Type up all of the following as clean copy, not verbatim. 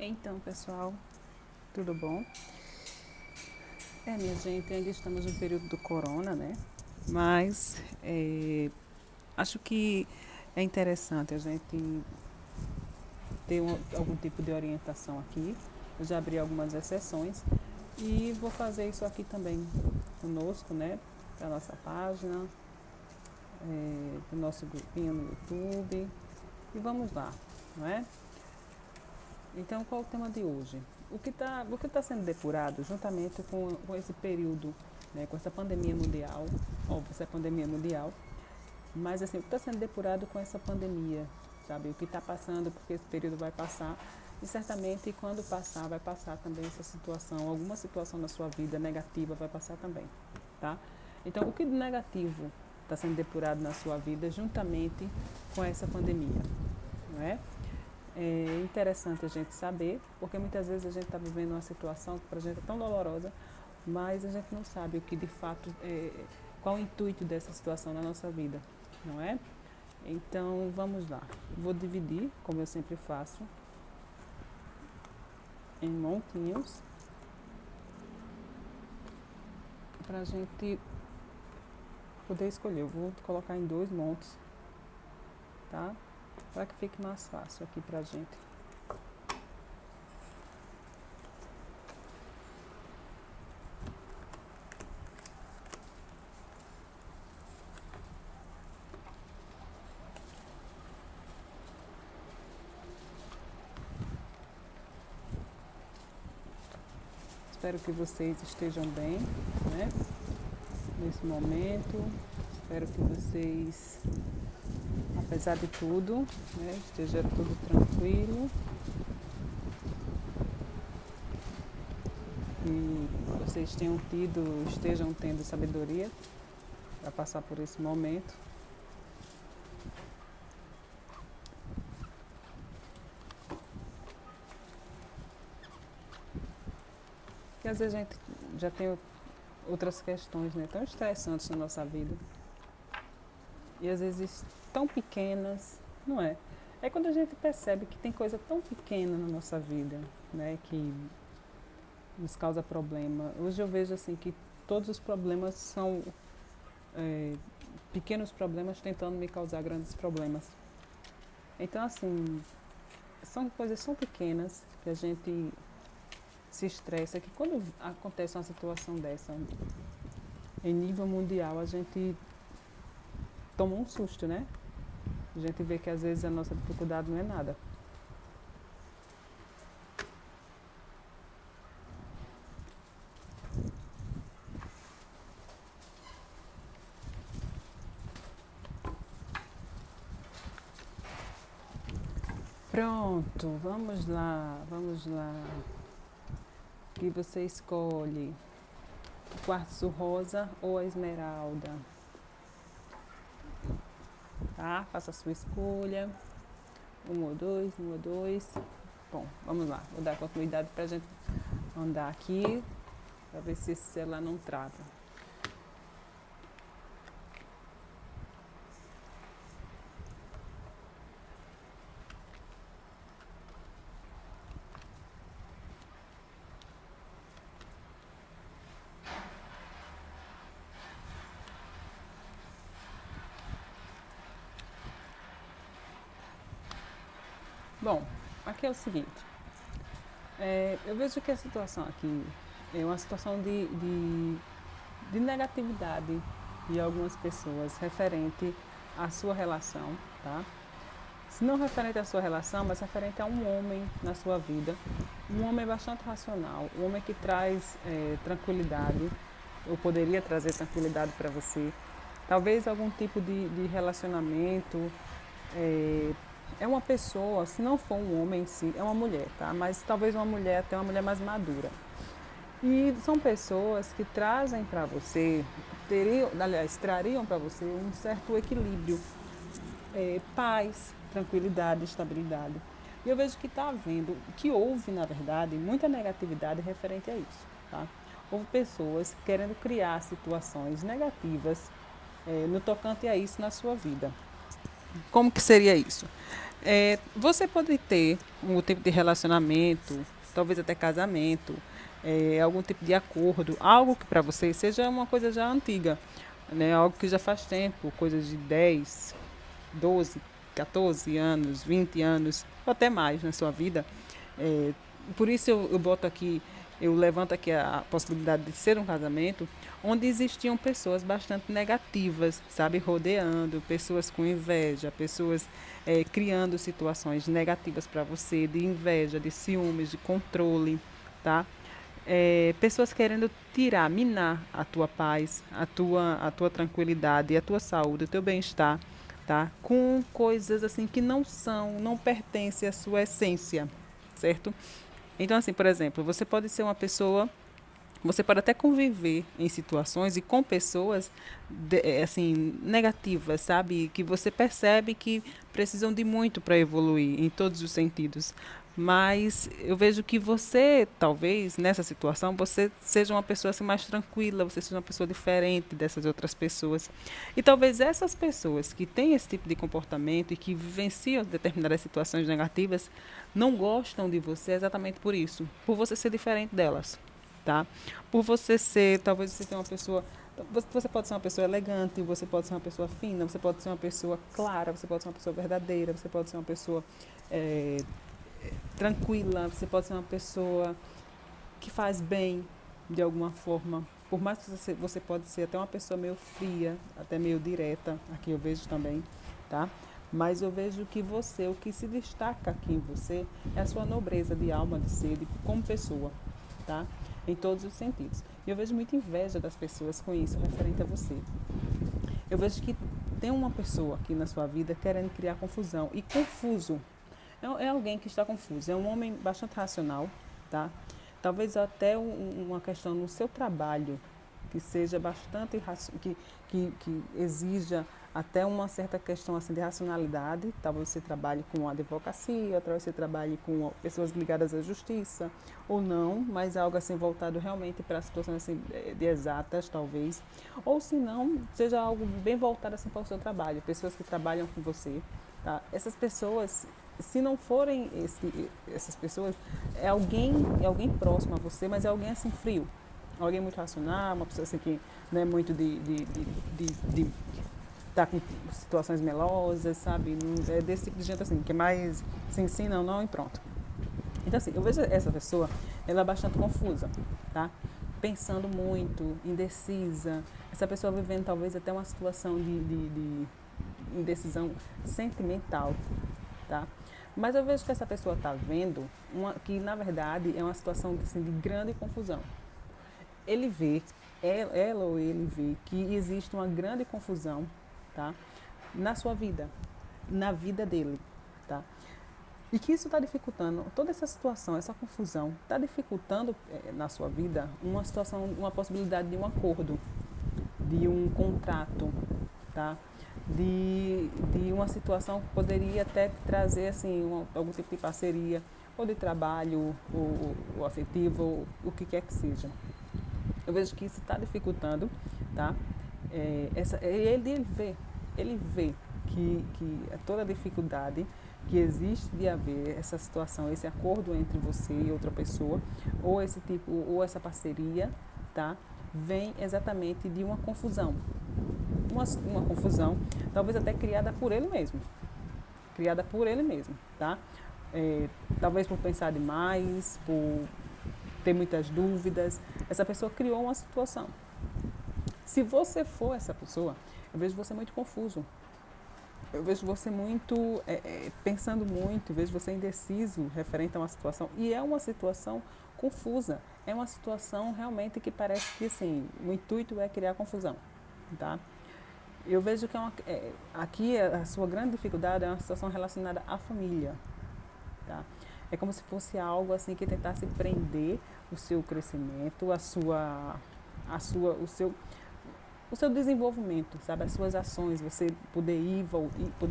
Então, pessoal, tudo bom? Minha gente, ainda estamos no período do corona, né? Mas acho que é interessante a gente ter algum tipo de orientação aqui. Eu já abri algumas exceções e vou fazer isso aqui também conosco, né? Da nossa página, do nosso grupinho no YouTube. E vamos lá, não é? Então, qual é o tema de hoje? O que tá sendo depurado juntamente com esse período, né, com essa pandemia mundial, óbvio, essa pandemia mundial, mas assim, o que está sendo depurado com essa pandemia, sabe? O que está passando, porque esse período vai passar, e certamente quando passar, vai passar também essa situação, alguma situação na sua vida negativa vai passar também, tá? Então, o que de negativo está sendo depurado na sua vida juntamente com essa pandemia, não é? É interessante a gente saber, porque muitas vezes a gente está vivendo uma situação que para a gente é tão dolorosa, mas a gente não sabe o que de fato qual o intuito dessa situação na nossa vida, não é? Então vamos lá. Vou dividir, como eu sempre faço, em montinhos para a gente poder escolher. Eu vou colocar em 2 montes, tá? Para que fique mais fácil aqui para a gente. Espero que vocês estejam bem, né? Nesse momento. Espero que vocês, apesar de tudo, né, esteja tudo tranquilo e vocês estejam tendo sabedoria para passar por esse momento. Porque às vezes a gente já tem outras questões, né, tão estressantes na nossa vida e às vezes tão pequenas, não é? É quando a gente percebe que tem coisa tão pequena na nossa vida, né, que nos causa problema. Hoje eu vejo assim que todos os problemas são é, pequenos problemas tentando me causar grandes problemas. Então assim, são coisas tão pequenas que a gente se estressa que quando acontece uma situação dessa em nível mundial a gente toma um susto, né? A gente vê que às vezes a nossa dificuldade não é nada. Pronto, vamos lá, vamos lá. O que você escolhe? O quartzo rosa ou a esmeralda? Tá? Faça a sua escolha. Um ou dois, um ou dois. Bom, vamos lá. Vou dar continuidade para a gente andar aqui, para ver se esse celular não trava. Bom, aqui é o seguinte. Eu vejo que a situação aqui é uma situação de negatividade de algumas pessoas referente à sua relação, tá? Se não referente à sua relação, mas referente a um homem na sua vida, um homem bastante racional, um homem que traz tranquilidade, ou poderia trazer tranquilidade para você, talvez algum tipo de relacionamento, é, é uma pessoa, se não for um homem em si, é uma mulher, tá? Mas talvez uma mulher, até uma mulher mais madura. E são pessoas que trazem para você, trariam para você um certo equilíbrio, paz, tranquilidade, estabilidade. E eu vejo que está havendo, que houve, na verdade, muita negatividade referente a isso. Tá? Houve pessoas querendo criar situações negativas no tocante a isso na sua vida. Como que seria isso? Você pode ter um tipo de relacionamento, talvez até casamento, algum tipo de acordo, algo que para você seja uma coisa já antiga, né? Algo que já faz tempo, coisas de 10, 12, 14 anos, 20 anos, ou até mais na sua vida. É, por isso eu boto aqui, eu levanto aqui a possibilidade de ser um casamento onde existiam pessoas bastante negativas, sabe, rodeando, pessoas com inveja, pessoas criando situações negativas para você, de inveja, de ciúmes, de controle, tá? Pessoas querendo tirar, minar a tua paz, a tua tranquilidade, a tua saúde, o teu bem-estar, tá? Com coisas assim que não pertencem à sua essência, certo? Então, assim, por exemplo, você pode ser uma pessoa, você pode até conviver em situações e com pessoas assim negativas, sabe? Que você percebe que precisam de muito para evoluir em todos os sentidos. Mas eu vejo que você, talvez, nessa situação, você seja uma pessoa assim, mais tranquila, você seja uma pessoa diferente dessas outras pessoas. E talvez essas pessoas que têm esse tipo de comportamento e que vivenciam determinadas situações negativas não gostam de você exatamente por isso, por você ser diferente delas, tá? Por você ser, talvez você tenha uma pessoa, você pode ser uma pessoa elegante, você pode ser uma pessoa fina, você pode ser uma pessoa clara, você pode ser uma pessoa verdadeira, você pode ser uma pessoa é, tranquila, você pode ser uma pessoa que faz bem de alguma forma. Por mais que você pode ser até uma pessoa meio fria, até meio direta, aqui eu vejo também, tá? Mas eu vejo que você, o que se destaca aqui em você é a sua nobreza de alma, de ser, como pessoa, tá? Em todos os sentidos. E eu vejo muita inveja das pessoas com isso, referente a você. Eu vejo que tem uma pessoa aqui na sua vida querendo criar confusão. E confuso é alguém que está confuso. É um homem bastante racional, tá? Talvez até uma questão no seu trabalho que seja bastante que exija até uma certa questão assim de racionalidade. Talvez você trabalhe com advocacia, talvez você trabalhe com pessoas ligadas à justiça ou não, mas algo assim voltado realmente para situações assim de exatas, talvez. Ou se não, seja algo bem voltado assim para o seu trabalho, pessoas que trabalham com você, tá? Essas pessoas, se não forem essas pessoas, é alguém próximo a você, mas é alguém assim frio, alguém muito racional, uma pessoa assim que não é muito de estar com situações melosas, sabe? Não, é desse tipo de gente assim, que é mais sim, não, não e pronto. Então assim, eu vejo essa pessoa, ela é bastante confusa, tá? Pensando muito, indecisa, essa pessoa vivendo talvez até uma situação de indecisão sentimental, tá? Mas eu vejo que essa pessoa está vendo que na verdade é uma situação assim, de grande confusão. Ele vê, ela ou ele vê que existe uma grande confusão, tá? Na sua vida, na vida dele, tá? E que isso está dificultando, toda essa situação, essa confusão, está dificultando na sua vida uma situação, uma possibilidade de um acordo, de um contrato, tá? De uma situação que poderia até trazer assim, algum tipo de parceria, ou de trabalho, ou afetivo, ou o que quer que seja. Eu vejo que isso está dificultando, tá? Ele vê que toda a dificuldade que existe de haver essa situação, esse acordo entre você e outra pessoa, ou esse tipo, ou essa parceria, tá? Vem exatamente de uma confusão. Uma confusão, talvez até criada por ele mesmo, tá? Talvez por pensar demais, por ter muitas dúvidas, essa pessoa criou uma situação. Se você for essa pessoa, eu vejo você muito confuso. Eu vejo você muito pensando muito, eu vejo você indeciso referente a uma situação. E é uma situação confusa. É uma situação realmente que parece que assim, o intuito é criar confusão. Tá? Eu vejo que aqui a sua grande dificuldade é uma situação relacionada à família. Tá? É como se fosse algo assim que tentasse prender o seu crescimento, o seu desenvolvimento, sabe? As suas ações, você poder ir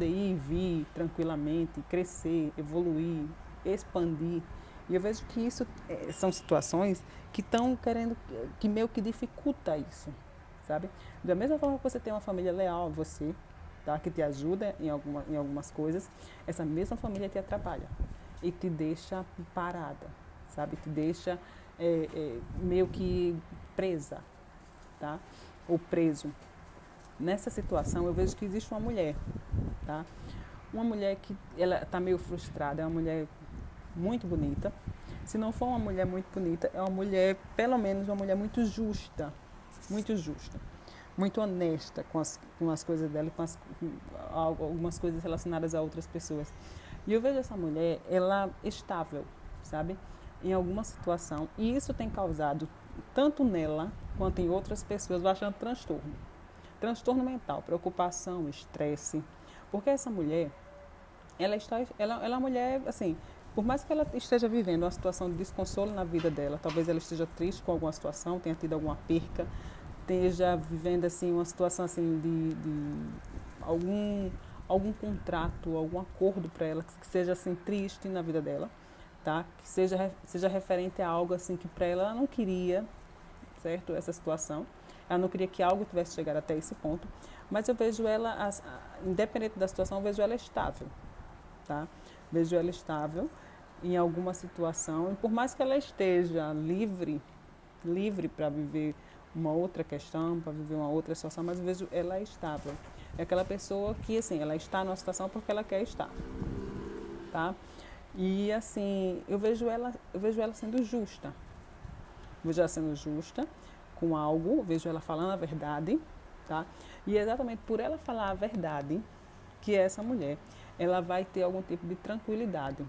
e vir tranquilamente, crescer, evoluir, expandir. E eu vejo que isso são situações que estão querendo, que meio que dificulta isso, sabe? Da mesma forma que você tem uma família leal a você, tá? Que te ajuda em algumas coisas, essa mesma família te atrapalha e te deixa parada, sabe? Te deixa meio que presa, tá? Ou preso. Nessa situação, eu vejo que existe uma mulher, tá? Uma mulher que ela está meio frustrada, é uma mulher muito bonita. Se não for uma mulher muito bonita, é uma mulher, pelo menos uma mulher muito justa, muito honesta com as coisas dela, com algumas coisas relacionadas a outras pessoas. E eu vejo essa mulher, ela estável, sabe? Em alguma situação. E isso tem causado, tanto nela quanto em outras pessoas, bastante transtorno. Transtorno mental, preocupação, estresse. Porque essa mulher, ela é uma mulher, assim, por mais que ela esteja vivendo uma situação de desconsolo na vida dela, talvez ela esteja triste com alguma situação, tenha tido alguma perca, esteja vivendo assim uma situação assim de algum contrato, algum acordo para ela que seja assim triste na vida dela, tá? Que seja referente a algo assim que para ela não queria, certo? Essa situação. Ela não queria que algo tivesse chegado até esse ponto, mas eu vejo ela, independente da situação, eu vejo ela estável, tá? Vejo ela estável em alguma situação, e por mais que ela esteja livre para viver uma outra questão, para viver uma outra situação, mas eu vejo ela estável. É aquela pessoa que, assim, ela está numa situação porque ela quer estar, tá? E, assim, eu vejo ela sendo justa. Vejo ela sendo justa com algo, vejo ela falando a verdade, tá? E é exatamente por ela falar a verdade que essa mulher, ela vai ter algum tipo de tranquilidade.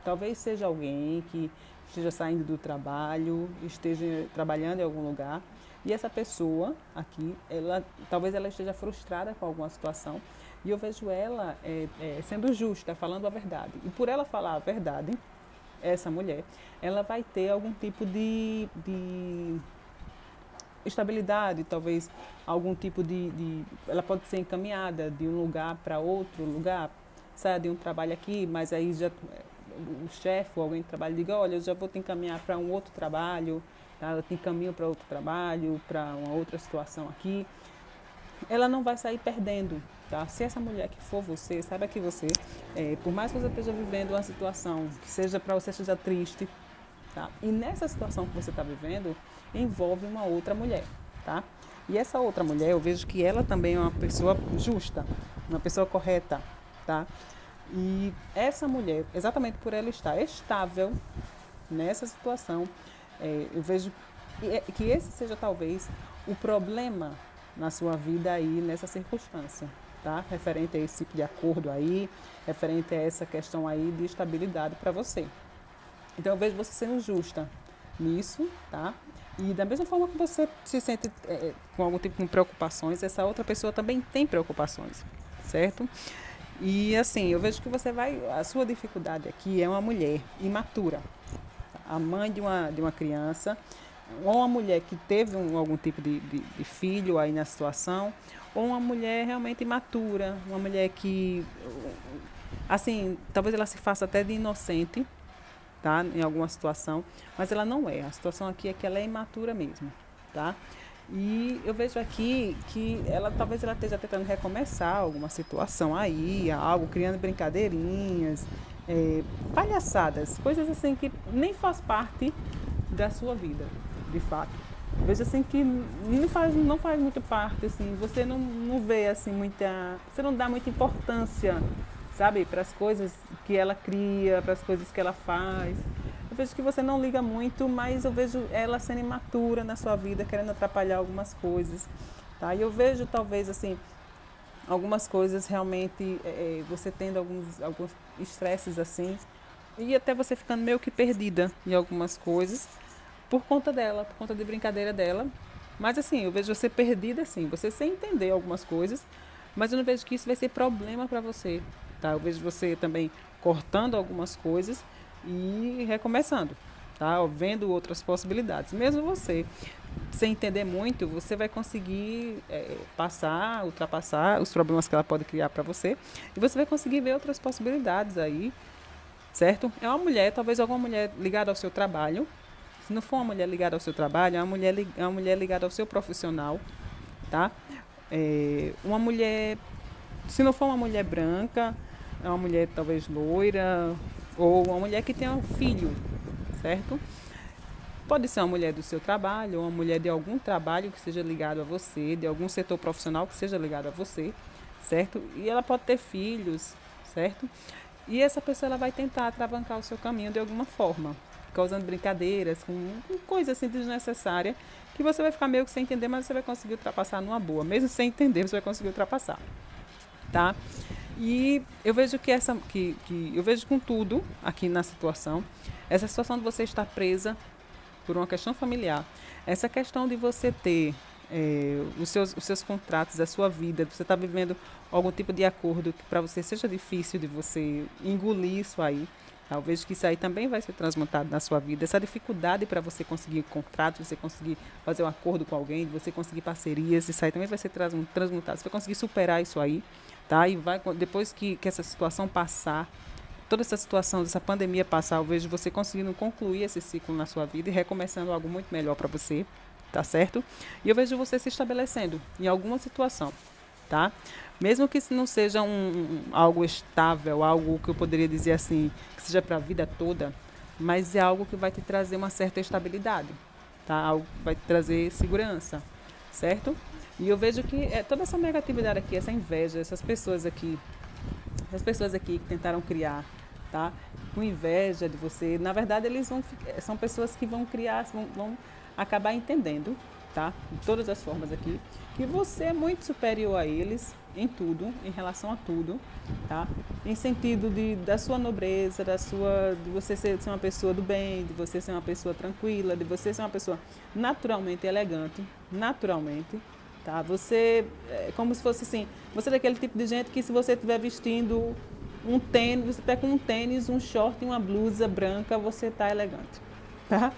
Talvez seja alguém que esteja saindo do trabalho, esteja trabalhando em algum lugar, e essa pessoa aqui, talvez ela esteja frustrada com alguma situação, e eu vejo ela sendo justa, falando a verdade. E por ela falar a verdade, essa mulher, ela vai ter algum tipo de estabilidade, talvez algum tipo ela pode ser encaminhada de um lugar para outro lugar, saia de um trabalho aqui, mas aí já o chefe ou alguém que trabalha diga, olha, eu já vou te encaminhar para um outro trabalho, tá? Eu te encaminho para outro trabalho, para uma outra situação aqui. Ela não vai sair perdendo, tá? Se essa mulher que for você, saiba que você, por mais que você esteja vivendo uma situação que seja para você seja triste, tá? E nessa situação que você está vivendo, envolve uma outra mulher, tá? E essa outra mulher, eu vejo que ela também é uma pessoa justa, uma pessoa correta, tá? E essa mulher, exatamente por ela estar estável nessa situação, eu vejo que esse seja talvez o problema na sua vida aí, nessa circunstância, tá? Referente a esse tipo de acordo aí, referente a essa questão aí de estabilidade para você. Então eu vejo você sendo justa nisso, tá? E da mesma forma que você se sente com algum tipo de preocupações, essa outra pessoa também tem preocupações, certo? E assim, eu vejo que a sua dificuldade aqui é uma mulher imatura, a mãe de uma criança, ou uma mulher que teve algum tipo de filho aí na situação, ou uma mulher realmente imatura, uma mulher que, assim, talvez ela se faça até de inocente, tá? Em alguma situação, mas ela não é. A situação aqui é que ela é imatura mesmo, tá? E eu vejo aqui que talvez ela esteja tentando recomeçar alguma situação aí, algo, criando brincadeirinhas, palhaçadas, coisas assim que nem faz parte da sua vida, de fato. Eu vejo assim que não faz muito parte, assim, você não vê assim você não dá muita importância, sabe, para as coisas que ela cria, para as coisas que ela faz. Eu vejo que você não liga muito, mas eu vejo ela sendo imatura na sua vida, querendo atrapalhar algumas coisas, tá? E eu vejo talvez assim algumas coisas realmente você tendo alguns estresses assim e até você ficando meio que perdida em algumas coisas por conta dela, por conta de brincadeira dela. Mas assim, eu vejo você perdida assim, você sem entender algumas coisas, mas eu não vejo que isso vai ser problema para você, tá? Eu vejo você também cortando algumas coisas e recomeçando, tá? Vendo outras possibilidades. Mesmo você sem entender muito, você vai conseguir ultrapassar os problemas que ela pode criar para você e você vai conseguir ver outras possibilidades aí, certo? É uma mulher, talvez alguma mulher ligada ao seu trabalho. Se não for uma mulher ligada ao seu trabalho, é uma mulher ligada ao seu profissional, tá? Uma mulher Se não for uma mulher branca, é uma mulher talvez loira, ou uma mulher que tenha um filho, certo? Pode ser uma mulher do seu trabalho, ou uma mulher de algum trabalho que seja ligado a você, de algum setor profissional que seja ligado a você, certo? E ela pode ter filhos, certo? E essa pessoa ela vai tentar atravancar o seu caminho de alguma forma, causando brincadeiras, com coisa assim desnecessária, que você vai ficar meio que sem entender, mas você vai conseguir ultrapassar numa boa. Mesmo sem entender, você vai conseguir ultrapassar, tá? E eu vejo que eu vejo com tudo aqui na situação, essa situação de você estar presa por uma questão familiar, essa questão de você ter os seus contratos, a sua vida, você está vivendo algum tipo de acordo que para você seja difícil de você engolir isso aí. Talvez que isso aí também vai ser transmutado na sua vida. Essa dificuldade para você conseguir contratos, você conseguir fazer um acordo com alguém, você conseguir parcerias, isso aí também vai ser transmutado. Você vai conseguir superar isso aí, tá? E vai, depois que essa situação passar, toda essa situação, dessa pandemia passar, eu vejo você conseguindo concluir esse ciclo na sua vida e recomeçando algo muito melhor para você, tá certo? E eu vejo você se estabelecendo em alguma situação, tá? Mesmo que isso não seja algo estável, algo que eu poderia dizer assim, que seja para a vida toda, mas é algo que vai te trazer uma certa estabilidade, tá? Algo que vai te trazer segurança, certo? E eu vejo que toda essa negatividade aqui, essa inveja, essas pessoas aqui que tentaram criar, tá? Com inveja de você, na verdade são pessoas que vão criar, vão acabar entendendo, tá? De todas as formas aqui, que você é muito superior a eles em tudo, em relação a tudo, tá? Em sentido da sua nobreza, de você ser uma pessoa do bem, de você ser uma pessoa tranquila, de você ser uma pessoa naturalmente elegante, naturalmente, tá? Você é como se fosse assim, você é daquele tipo de gente que se você estiver vestindo um tênis, você está com um tênis, um short e uma blusa branca, você está elegante, tá?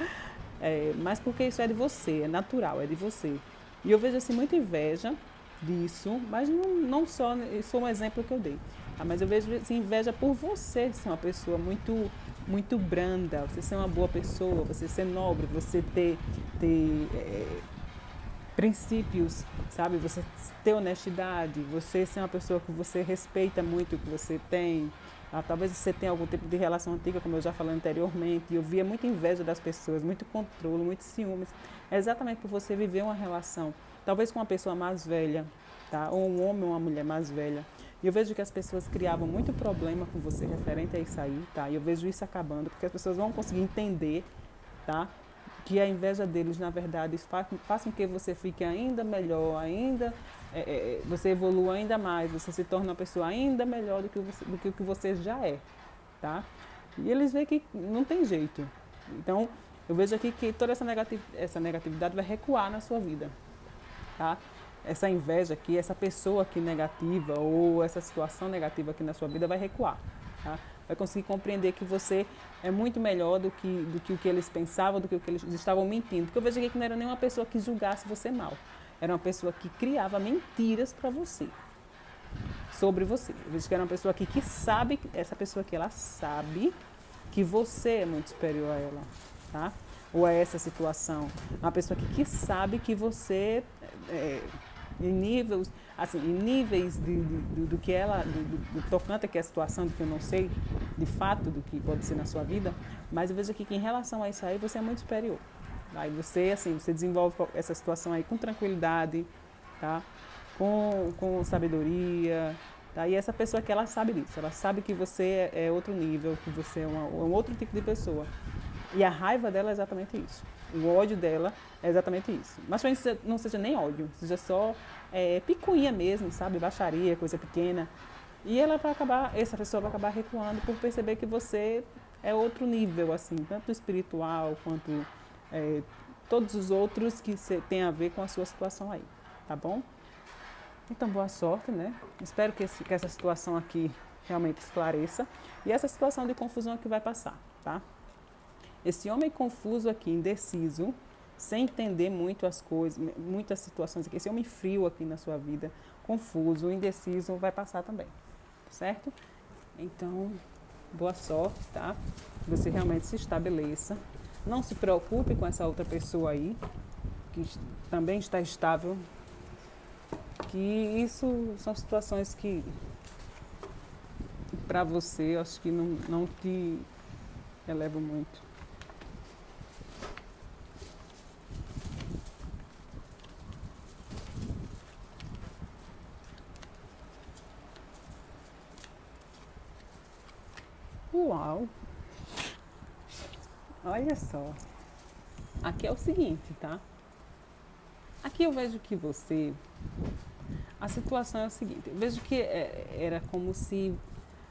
Mas porque isso é de você, é natural, é de você. E eu vejo assim muita inveja disso, mas não só, isso foi um exemplo que eu dei. Tá? Mas eu vejo assim, inveja por você ser uma pessoa muito branda, você ser uma boa pessoa, você ser nobre, você ter princípios, sabe? Você ter honestidade, você ser uma pessoa que você respeita muito o que você tem. Talvez você tenha algum tipo de relação antiga, como eu já falei anteriormente, e eu via muita inveja das pessoas, muito controle, muito ciúmes. É exatamente por você viver uma relação, talvez com uma pessoa mais velha, tá? Ou um homem ou uma mulher mais velha. E eu vejo que as pessoas criavam muito problema com você referente a isso aí, tá? E eu vejo isso acabando, porque as pessoas vão conseguir entender, tá? Que a inveja deles, na verdade, faz com que você fique ainda melhor, você evolua ainda mais, você se torna uma pessoa ainda melhor do que o que você já é, tá? E eles veem que não tem jeito. Então, eu vejo aqui que toda essa negatividade vai recuar na sua vida, tá? Essa inveja aqui, essa pessoa aqui negativa ou essa situação negativa aqui na sua vida vai recuar, tá? Vai conseguir compreender que você é muito melhor do que o que eles pensavam, do que o que eles estavam mentindo. Porque eu vejo aqui que não era nenhuma pessoa que julgasse você mal. Era uma pessoa que criava mentiras para você, sobre você. Eu vejo que era uma pessoa aqui que sabe, essa pessoa aqui, ela sabe que você é muito superior a ela, tá? Ou a essa situação. Uma pessoa aqui que sabe que você em níveis do que ela, do tocante aqui a situação, do que eu não sei, de fato, do que pode ser na sua vida, mas eu vejo aqui que em relação a isso aí, você é muito superior. Aí você desenvolve essa situação aí com tranquilidade, tá? Com sabedoria, tá? E essa pessoa que ela sabe disso, ela sabe que você é outro nível, que você é um outro tipo de pessoa. E a raiva dela é exatamente isso. O ódio dela é exatamente isso. Mas talvez não seja nem ódio, seja só picuinha mesmo, sabe? Baixaria, coisa pequena. E essa pessoa vai acabar recuando por perceber que você é outro nível, assim, tanto espiritual quanto todos os outros que tem a ver com a sua situação aí, tá bom? Então, boa sorte, né? Espero que essa situação aqui realmente esclareça. E essa situação de confusão aqui vai passar, tá? Esse homem confuso aqui, indeciso, sem entender muito as coisas, muitas situações aqui, esse homem frio aqui na sua vida, confuso, indeciso, vai passar também, certo? Então, boa sorte, tá? Que você realmente se estabeleça. Não se preocupe com essa outra pessoa aí, que também está estável, que isso são situações que, para você, eu acho que não te elevam muito. Uau! Olha só. Aqui é o seguinte, tá? Aqui eu vejo que você. A situação é o seguinte: eu vejo que era como se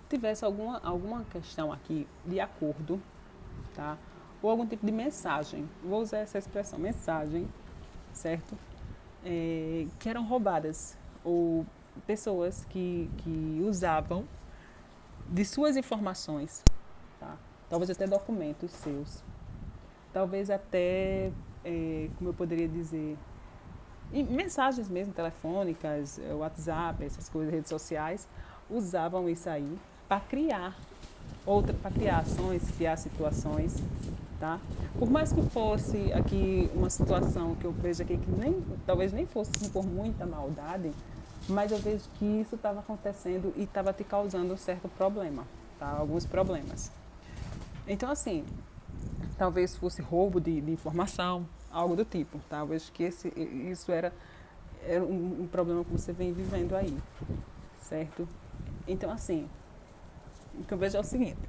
tivesse alguma questão aqui de acordo, tá? Ou algum tipo de mensagem. Vou usar essa expressão, mensagem, certo? Que eram roubadas. Ou pessoas que usavam de suas informações, tá? Talvez até documentos seus. Talvez até, como eu poderia dizer, mensagens mesmo telefônicas, WhatsApp, essas coisas, redes sociais, usavam isso aí para criar para criar ações, criar situações, tá? Por mais que fosse aqui uma situação que eu vejo aqui que talvez nem fosse assim, por muita maldade, mas eu vejo que isso estava acontecendo e estava te causando um certo problema, tá? Alguns problemas. Então assim, talvez fosse roubo de informação, algo do tipo, tá? Eu vejo que isso era um problema que você vem vivendo aí, certo? Então assim, o que eu vejo é o seguinte: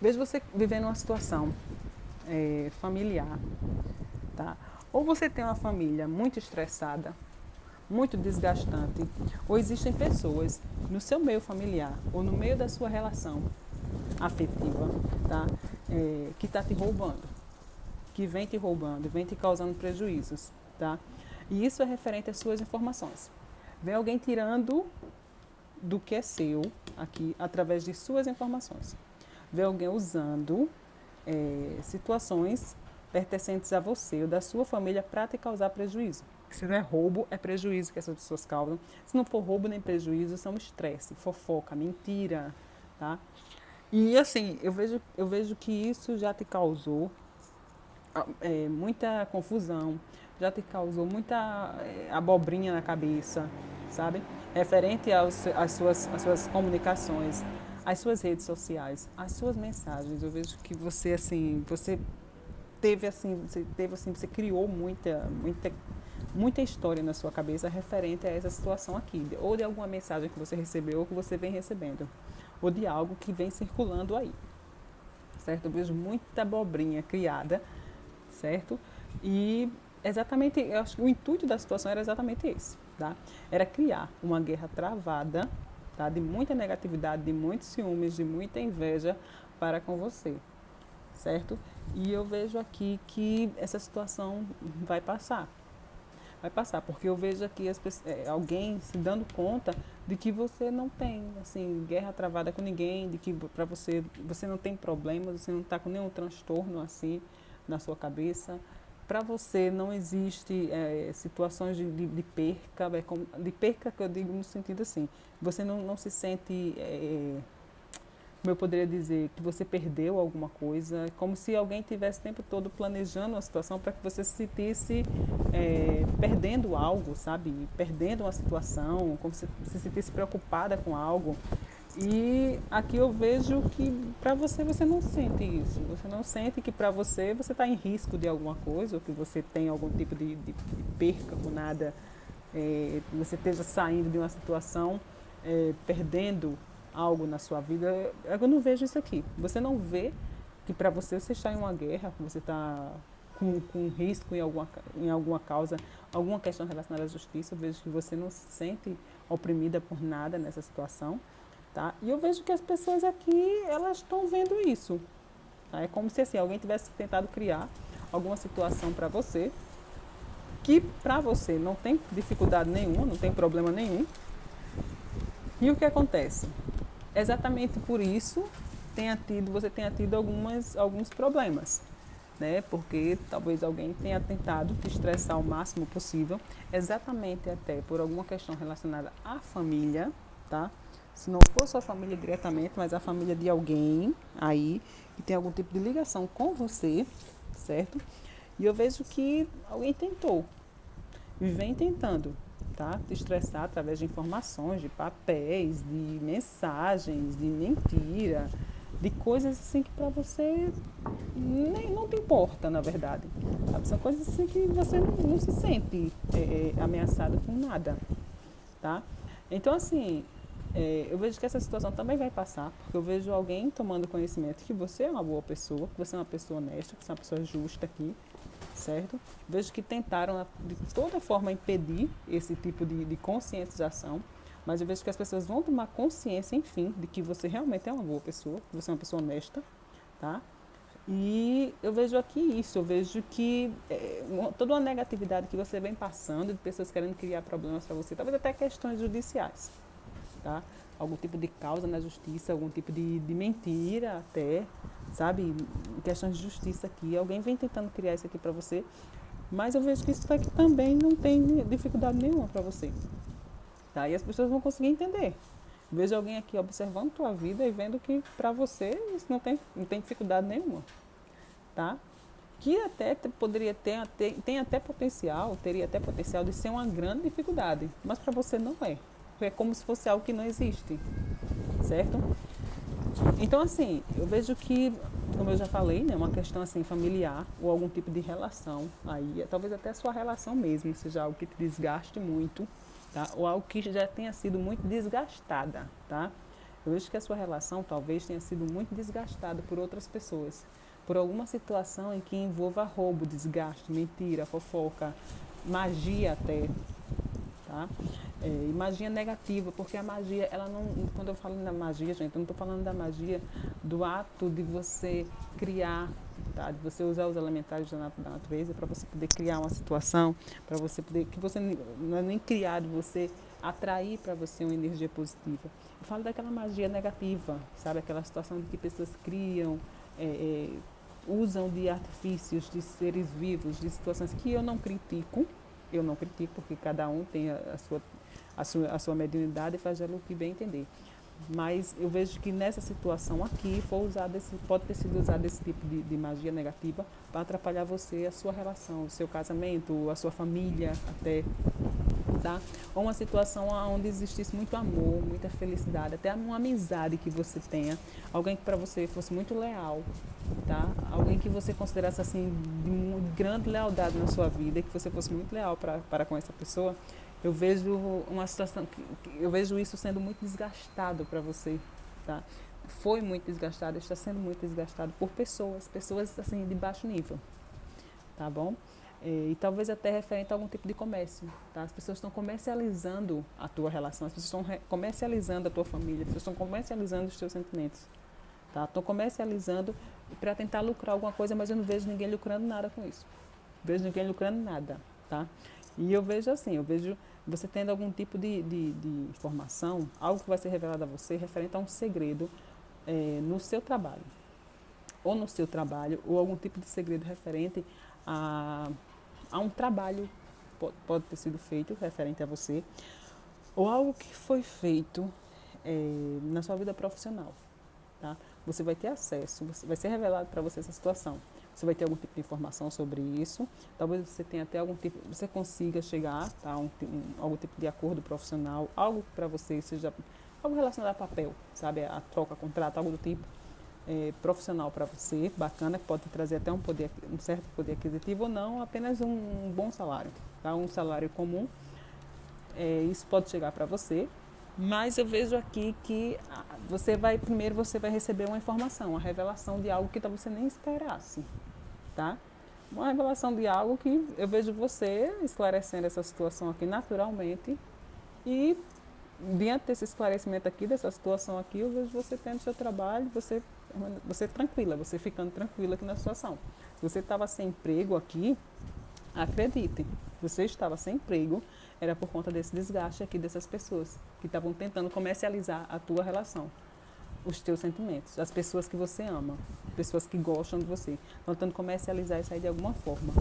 vejo você vivendo uma situação familiar, tá? Ou você tem uma família muito estressada, muito desgastante, ou existem pessoas no seu meio familiar ou no meio da sua relação afetiva, tá? Que está te roubando, que vem te roubando, vem te causando prejuízos, tá? E isso é referente às suas informações. Vem alguém tirando do que é seu aqui através de suas informações. Vem alguém usando situações pertencentes a você ou da sua família para te causar prejuízo. Se não é roubo, é prejuízo que essas pessoas causam. Se não for roubo nem prejuízo, são estresse, fofoca, mentira, tá? E assim, eu vejo que isso já te causou muita confusão, já te causou muita abobrinha na cabeça, sabe? Referente às suas comunicações, às suas redes sociais, às suas mensagens. Eu vejo que você, assim, você criou muita história na sua cabeça referente a essa situação aqui, ou de alguma mensagem que você recebeu ou que você vem recebendo, ou de algo que vem circulando aí, certo? Eu vejo muita abobrinha criada, certo? E exatamente, eu acho que o intuito da situação era exatamente esse, tá? Era criar uma guerra travada, tá? De muita negatividade, de muitos ciúmes, de muita inveja para com você, certo? E eu vejo aqui que essa situação vai passar. Vai passar, porque eu vejo aqui alguém se dando conta de que você não tem assim guerra travada com ninguém, de que para você não tem problemas, você não está com nenhum transtorno assim na sua cabeça. Para você não existe situações de perca, de perca que eu digo no sentido assim, você não se sente como eu poderia dizer, que você perdeu alguma coisa, como se alguém tivesse o tempo todo planejando uma situação para que você se sentisse perdendo algo, sabe? Perdendo uma situação, como se sentisse preocupada com algo. E aqui eu vejo que para você, você não sente isso. Você não sente que para você está em risco de alguma coisa, ou que você tem algum tipo de perca com nada, que você esteja saindo de uma situação, perdendo algo na sua vida. Eu não vejo isso aqui. Você não vê que para você está em uma guerra, que você está com risco em alguma causa, alguma questão relacionada à justiça. Eu vejo que você não se sente oprimida por nada nessa situação, tá? E eu vejo que as pessoas aqui, elas estão vendo isso, tá? É como se assim, alguém tivesse tentado criar alguma situação para você, que para você não tem dificuldade nenhuma, não tem problema nenhum. E o que acontece? Exatamente por isso você tenha tido alguns problemas, né? Porque talvez alguém tenha tentado te estressar o máximo possível, exatamente até por alguma questão relacionada à família, tá? Se não for sua família diretamente, mas a família de alguém aí que tem algum tipo de ligação com você, certo? E eu vejo que alguém tentou, e vem tentando, tá? Te estressar através de informações, de papéis, de mensagens, de mentira, de coisas assim que para você nem não te importa, na verdade. Sabe? São coisas assim que você não se sente ameaçado com nada, tá? Então, assim, eu vejo que essa situação também vai passar, porque eu vejo alguém tomando conhecimento que você é uma boa pessoa, que você é uma pessoa honesta, que você é uma pessoa justa aqui, certo? Vejo que tentaram de toda forma impedir esse tipo de conscientização, mas eu vejo que as pessoas vão tomar consciência, enfim, de que você realmente é uma boa pessoa, que você é uma pessoa honesta, tá? E eu vejo aqui isso, eu vejo que toda uma negatividade que você vem passando, de pessoas querendo criar problemas para você, talvez até questões judiciais, tá? Algum tipo de causa na justiça, algum tipo de mentira até, sabe? Questões de justiça aqui. Alguém vem tentando criar isso aqui para você, mas eu vejo que isso aqui também não tem dificuldade nenhuma para você, tá? E as pessoas vão conseguir entender. Vejo alguém aqui observando tua vida e vendo que para você isso não tem dificuldade nenhuma, tá? Que até poderia tem até potencial, teria até potencial de ser uma grande dificuldade, mas para você não é. É como se fosse algo que não existe, certo? Então, assim, eu vejo que, como eu já falei, né, uma questão assim familiar ou algum tipo de relação, aí talvez até a sua relação mesmo seja algo que te desgaste muito, tá? Ou algo que já tenha sido muito desgastada, tá? Eu vejo que a sua relação talvez tenha sido muito desgastada por outras pessoas, por alguma situação em que envolva roubo, desgaste, mentira, fofoca, magia até, tá? E magia negativa, porque a magia, ela não, quando eu falo da magia, gente, eu não estou falando da magia do ato de você criar, tá? De você usar os elementares da natureza para você poder criar uma situação, para você poder, que você não é nem criar, de você atrair para você uma energia positiva. Eu falo daquela magia negativa, sabe? Aquela situação de que pessoas criam, usam de artifícios, de seres vivos, de situações que eu não critico, porque cada um tem a sua mediunidade e faz o que bem entender. Mas eu vejo que nessa situação aqui pode ter sido usado esse tipo de magia negativa para atrapalhar você, a sua relação, o seu casamento, a sua família até, tá? Ou uma situação onde existisse muito amor, muita felicidade, até uma amizade que você tenha, alguém que para você fosse muito leal, tá? Alguém que você considerasse assim de grande lealdade na sua vida, que você fosse muito leal para com essa pessoa. Eu vejo uma situação eu vejo isso sendo muito desgastado para você, tá? Foi muito desgastado, está sendo muito desgastado por pessoas assim de baixo nível, tá bom? E talvez até referente a algum tipo de comércio, tá? As pessoas estão comercializando a tua relação, as pessoas estão comercializando a tua família, as pessoas estão comercializando os teus sentimentos, tá? Estão comercializando para tentar lucrar alguma coisa, mas eu não vejo ninguém lucrando nada com isso. Não vejo ninguém lucrando nada, tá? E eu vejo assim, eu vejo você tendo algum tipo de informação, algo que vai ser revelado a você referente a um segredo no seu trabalho, ou algum tipo de segredo referente a um trabalho pode ter sido feito referente a você, ou algo que foi feito na sua vida profissional, tá? Você vai ter acesso, vai ser revelado para você essa situação. Você vai ter algum tipo de informação sobre isso. Talvez você tenha até algum tipo, você consiga chegar a algum tipo de acordo profissional, algo para você seja algo relacionado a papel, sabe, a troca, contrato, algo do tipo profissional para você, bacana, que pode trazer até um certo poder aquisitivo ou não, apenas um bom salário, tá? Um salário comum. Isso pode chegar para você. Mas eu vejo aqui que primeiro você vai receber uma informação, uma revelação de algo que talvez você nem esperasse, tá? Uma revelação de algo que eu vejo você esclarecendo essa situação aqui naturalmente e diante desse esclarecimento aqui, dessa situação aqui, eu vejo você tendo seu trabalho, você tranquila, você ficando tranquila aqui na situação. Se você estava sem emprego aqui, acredite, você estava sem emprego, era por conta desse desgaste aqui dessas pessoas que estavam tentando comercializar a tua relação, os teus sentimentos, as pessoas que você ama, pessoas que gostam de você, estão tentando comercializar isso aí de alguma forma.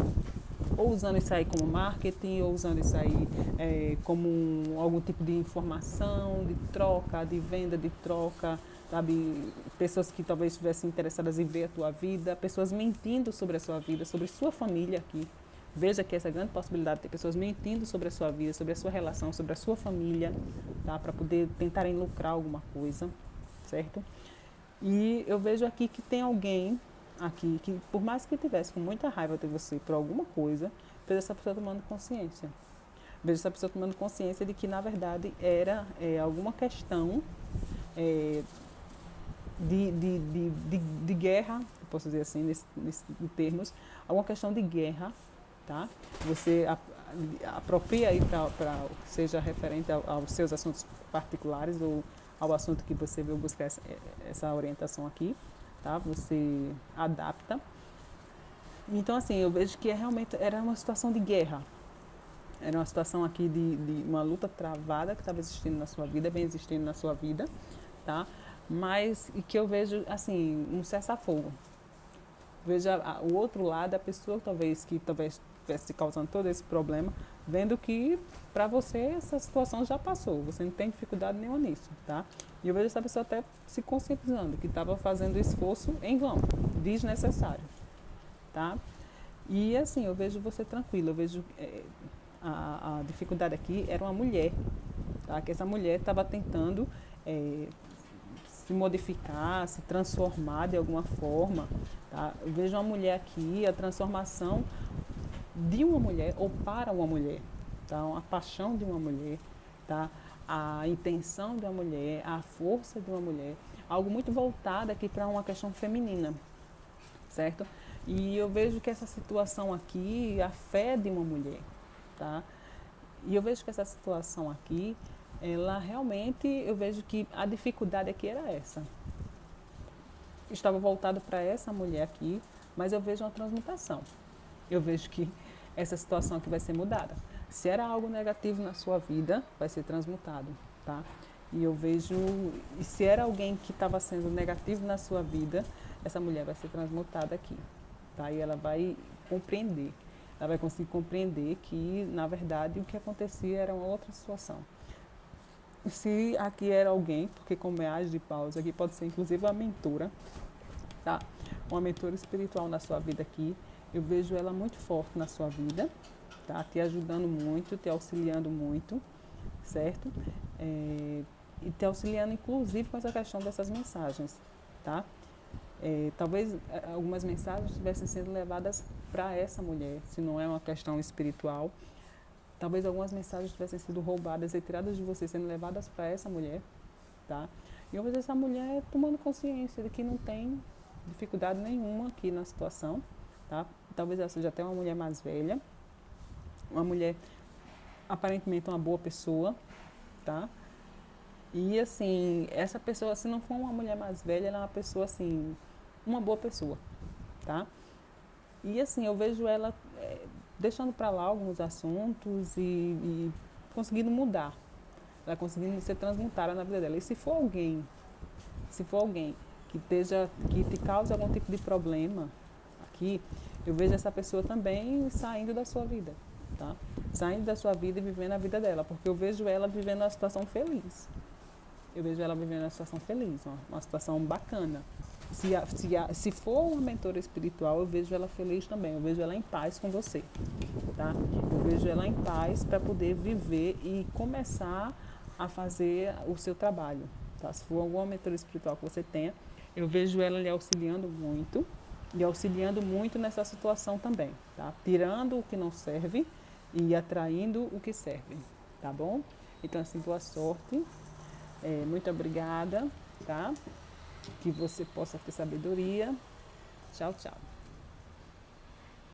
Ou usando isso aí como marketing, ou usando isso aí como algum tipo de informação, de troca, de venda, de troca, sabe? Pessoas que talvez estivessem interessadas em ver a tua vida, pessoas mentindo sobre a sua vida, sobre sua família aqui, Veja que essa grande possibilidade de ter pessoas mentindo sobre a sua vida, sobre a sua relação, sobre a sua família, tá? Para poder tentarem lucrar alguma coisa, certo? E eu vejo aqui que tem alguém aqui que, por mais que tivesse com muita raiva de você por alguma coisa, vejo essa pessoa tomando consciência. Vejo essa pessoa tomando consciência de que, na verdade, era alguma questão é, de guerra, posso dizer assim, em termos, alguma questão de guerra, tá? Você apropria aí para seja referente aos seus assuntos particulares ou ao assunto que você veio buscar essa orientação aqui, tá? Você adapta. Então, assim, eu vejo que realmente era uma situação de guerra. Era uma situação aqui de uma luta travada que estava existindo na sua vida, bem existindo na sua vida, tá? Mas que eu vejo, assim, um cessar-fogo. Veja o outro lado, a pessoa que talvez estivesse causando todo esse problema, vendo que para você essa situação já passou, você não tem dificuldade nenhuma nisso, tá? E eu vejo essa pessoa até se conscientizando que estava fazendo esforço em vão, desnecessário, tá? E assim, eu vejo você tranquila, eu vejo a dificuldade aqui era uma mulher, tá? Que essa mulher estava tentando se modificar, se transformar de alguma forma. Tá? Eu vejo uma mulher aqui, a transformação de uma mulher ou para uma mulher, tá? A paixão de uma mulher, tá? A intenção de uma mulher, a força de uma mulher, algo muito voltado aqui para uma questão feminina, certo? E eu vejo que essa situação aqui, a fé de uma mulher, tá? E eu vejo que essa situação aqui, ela realmente, eu vejo que a dificuldade aqui era essa. Estava voltado para essa mulher aqui, mas eu vejo uma transmutação. Eu vejo que essa situação aqui vai ser mudada. Se era algo negativo na sua vida, vai ser transmutado, tá? E eu vejo, e se era alguém que estava sendo negativo na sua vida, essa mulher vai ser transmutada aqui, tá? E ela vai compreender. Ela vai conseguir compreender que, na verdade, o que acontecia era uma outra situação. Se aqui era alguém, porque como é age de pausa, aqui pode ser inclusive uma mentora, tá? Uma mentora espiritual na sua vida aqui, eu vejo ela muito forte na sua vida, tá? Te ajudando muito, te auxiliando muito, certo? E te auxiliando inclusive com essa questão dessas mensagens, tá? Talvez algumas mensagens estivessem sendo levadas para essa mulher, se não é uma questão espiritual. Talvez algumas mensagens tivessem sido roubadas e tiradas de você, sendo levadas para essa mulher, tá? E eu vejo essa mulher tomando consciência de que não tem dificuldade nenhuma aqui na situação, tá? Talvez ela seja até uma mulher mais velha, uma mulher aparentemente uma boa pessoa, tá? E assim, essa pessoa, se não for uma mulher mais velha, ela é uma pessoa assim, uma boa pessoa, tá? E assim, eu vejo ela deixando para lá alguns assuntos e conseguindo mudar, ela conseguindo ser transmutada na vida dela. E se for alguém que te cause algum tipo de problema aqui, eu vejo essa pessoa também saindo da sua vida, tá? Saindo da sua vida e vivendo a vida dela, porque eu vejo ela vivendo uma situação feliz. Eu vejo ela vivendo uma situação feliz, uma situação bacana. Se for uma mentora espiritual, eu vejo ela feliz também. Eu vejo ela em paz com você, tá? Eu vejo ela em paz para poder viver e começar a fazer o seu trabalho, tá? Se for alguma mentora espiritual que você tenha, eu vejo ela lhe auxiliando muito e auxiliando muito nessa situação também, tá? Tirando o que não serve e atraindo o que serve, tá bom? Então, assim, boa sorte. Muito obrigada, tá? Que você possa ter sabedoria. Tchau, tchau.